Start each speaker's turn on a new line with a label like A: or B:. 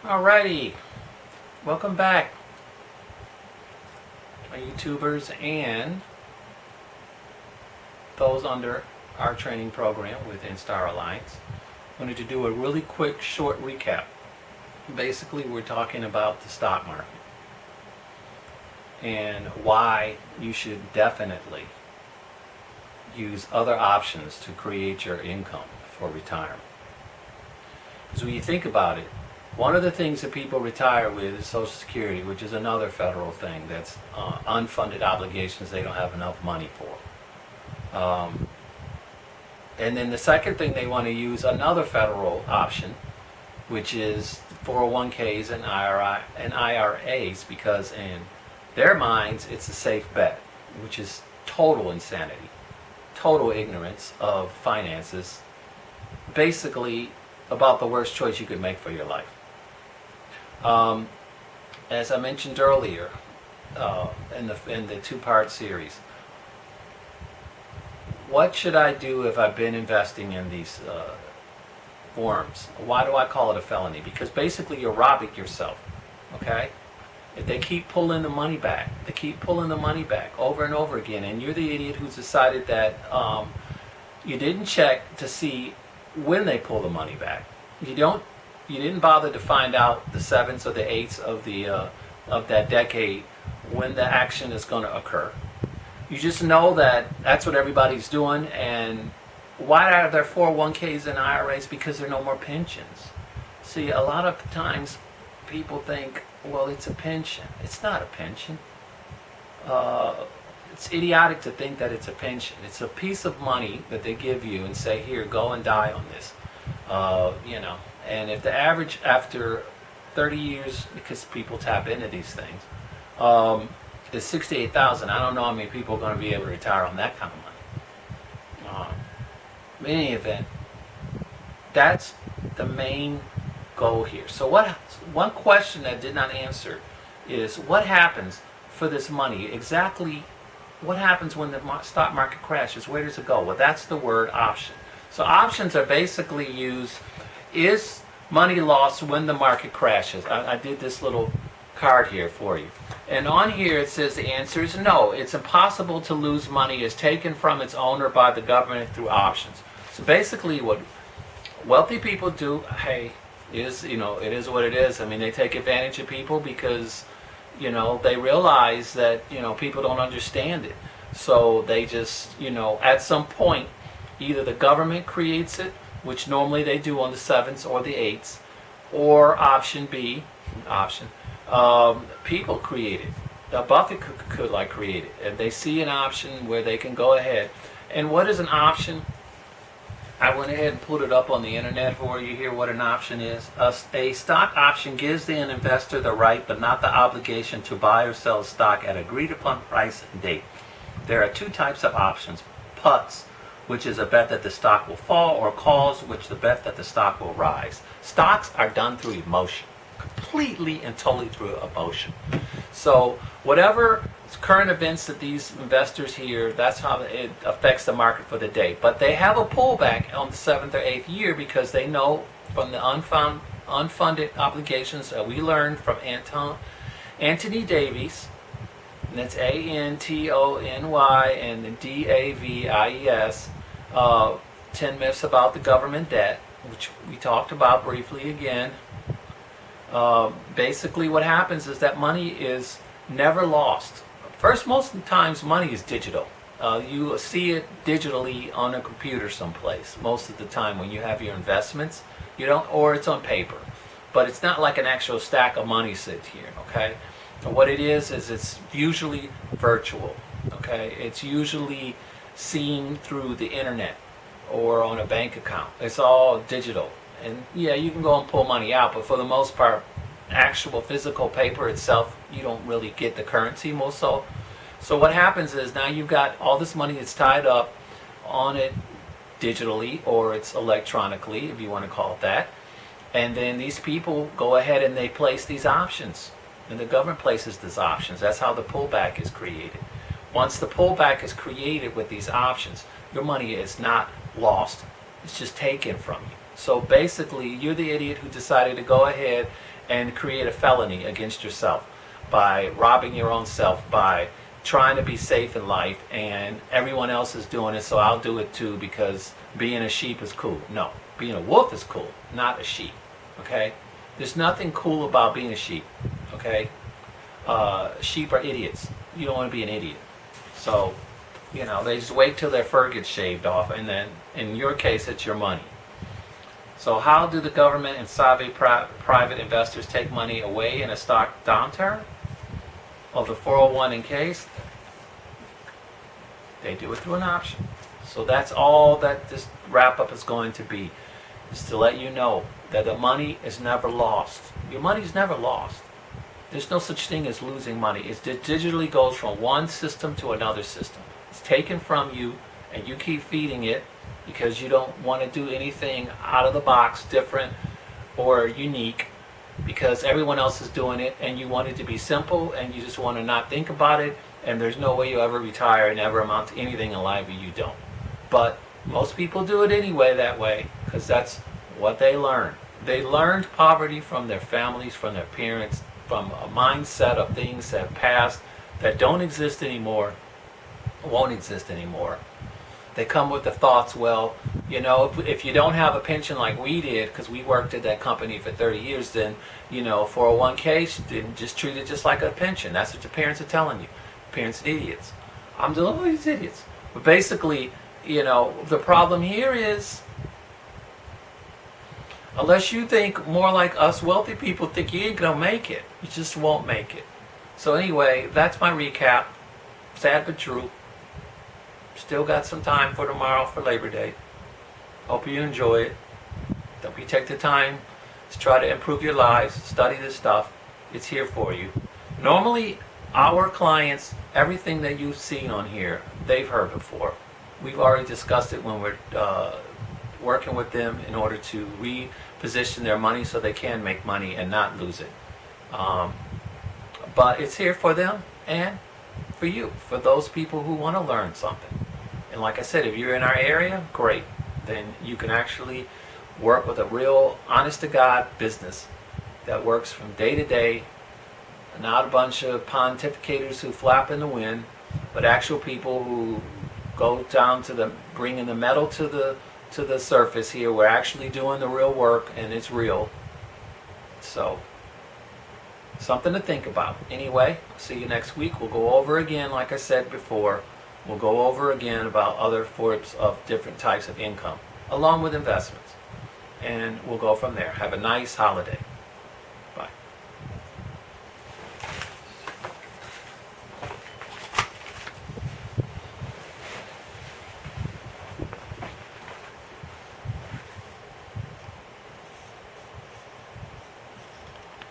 A: Alrighty, welcome back, my YouTubers and those under our training program with Instar Alliance. I wanted to do a really quick, short recap. Basically, we're talking about the stock market and why you should definitely use other options to create your income for retirement. Because when you think about it, one of the things that people retire with is Social Security, which is another federal thing that's unfunded obligations they don't have enough money for. And then the second thing they want to use another federal option, which is 401k's and IRAs, because in their minds it's a safe bet, which is total insanity, total ignorance of finances, basically about the worst choice you could make for your life. As I mentioned earlier in the two-part series, what should I do if I've been investing in these forms? Why do I call it a felony? Because basically you're robbing yourself, okay? If they keep pulling the money back. They keep pulling the money back over and over again, and you're the idiot who's decided that you didn't check to see when they pull the money back. You didn't bother to find out the 7s or the 8s of that decade when the action is going to occur. You just know that that's what everybody's doing. And why are there 401k's and IRAs? Because there are no more pensions. See, a lot of times people think, well, it's a pension. It's not a pension. It's idiotic to think that it's a pension. It's a piece of money that they give you and say, here, go and die on this. And if the average after 30 years, because people tap into these things, is $68,000, I don't know how many people are going to be able to retire on that kind of money. In any event, that's the main goal here. So one question that did not answer is, what happens for this money? Exactly what happens when the stock market crashes? Where does it go? Well, that's the word option. So options are basically used, is money lost when the market crashes? I did this little card here for you. And on here it says the answer is no. It's impossible to lose money as taken from its owner by the government through options. So basically what wealthy people do, hey, it is what it is. I mean, they take advantage of people because, they realize that, people don't understand it. So they just, at some point, either the government creates it, which normally they do on the 7s or the 8s, or option B, people create it. Buffett could create it. And they see an option where they can go ahead. And what is an option? I went ahead and put it up on the internet for you here, what an option is. A stock option gives the investor the right but not the obligation to buy or sell stock at agreed upon price and date. There are two types of options: puts, which is a bet that the stock will fall, or calls, which is a bet that the stock will rise. Stocks are done through emotion, completely and totally through emotion. So whatever current events that these investors hear, that's how it affects the market for the day. But they have a pullback on the 7th or 8th year because they know from the unfunded obligations that we learned from Anthony Davies, and that's Antony and Davies, 10 myths about the government debt, which we talked about briefly again. Basically what happens is that money is never lost. First, most of the times money is digital. You see it digitally on a computer someplace most of the time when you have your investments. You don't, or it's on paper. But it's not like an actual stack of money sits here, okay? And what it is it's usually virtual, okay? It's usually seen through the internet or on a bank account. It's all digital. And yeah, you can go and pull money out, but for the most part, actual physical paper itself, you don't really get the currency most so. So what happens is now you've got all this money that's tied up on it digitally, or it's electronically, if you want to call it that. And then these people go ahead and they place these options. And the government places these options. That's how the pullback is created. Once the pullback is created with these options, your money is not lost. It's just taken from you. So basically, you're the idiot who decided to go ahead and create a felony against yourself by robbing your own self, by trying to be safe in life, and everyone else is doing it, so I'll do it too because being a sheep is cool. No, being a wolf is cool, not a sheep. Okay? There's nothing cool about being a sheep. Okay? Sheep are idiots. You don't want to be an idiot. So, they just wait till their fur gets shaved off, and then, in your case, it's your money. So how do the government and savvy private investors take money away in a stock downturn of the 401k's? They do it through an option. So that's all that this wrap-up is going to be, is to let you know that the money is never lost. Your money's never lost. There's no such thing as losing money. It digitally goes from one system to another system. It's taken from you, and you keep feeding it because you don't want to do anything out of the box, different or unique, because everyone else is doing it, and you want it to be simple, and you just want to not think about it, and there's no way you'll ever retire and ever amount to anything in life if you don't. But most people do it anyway that way because that's what they learned. They learned poverty from their families, from their parents, from a mindset of things that passed, that don't exist anymore, won't exist anymore. They come with the thoughts, well, if you don't have a pension like we did, because we worked at that company for 30 years, then, 401k's, then just treat it just like a pension. That's what your parents are telling you. Parents are idiots. I'm dealing with these idiots. But basically, the problem here is, unless you think more like us wealthy people think, you ain't going to make it. You just won't make it. So anyway, that's my recap. Sad but true. Still got some time for tomorrow for Labor Day. Hope you enjoy it. Hope you take the time to try to improve your lives. Study this stuff. It's here for you. Normally, our clients, everything that you've seen on here, they've heard before. We've already discussed it when we're working with them in order to reposition their money so they can make money and not lose it. But it's here for them and for you, for those people who want to learn something. And like I said, if you're in our area, great. Then you can actually work with a real honest-to-God business that works from day to day, not a bunch of pontificators who flap in the wind, but actual people who go down to bringing the metal to the surface here. We're actually doing the real work, and it's real. So, something to think about. Anyway, see you next week. We'll go over again, like I said before, we'll go over again about other forms of different types of income, along with investments. And we'll go from there. Have a nice holiday.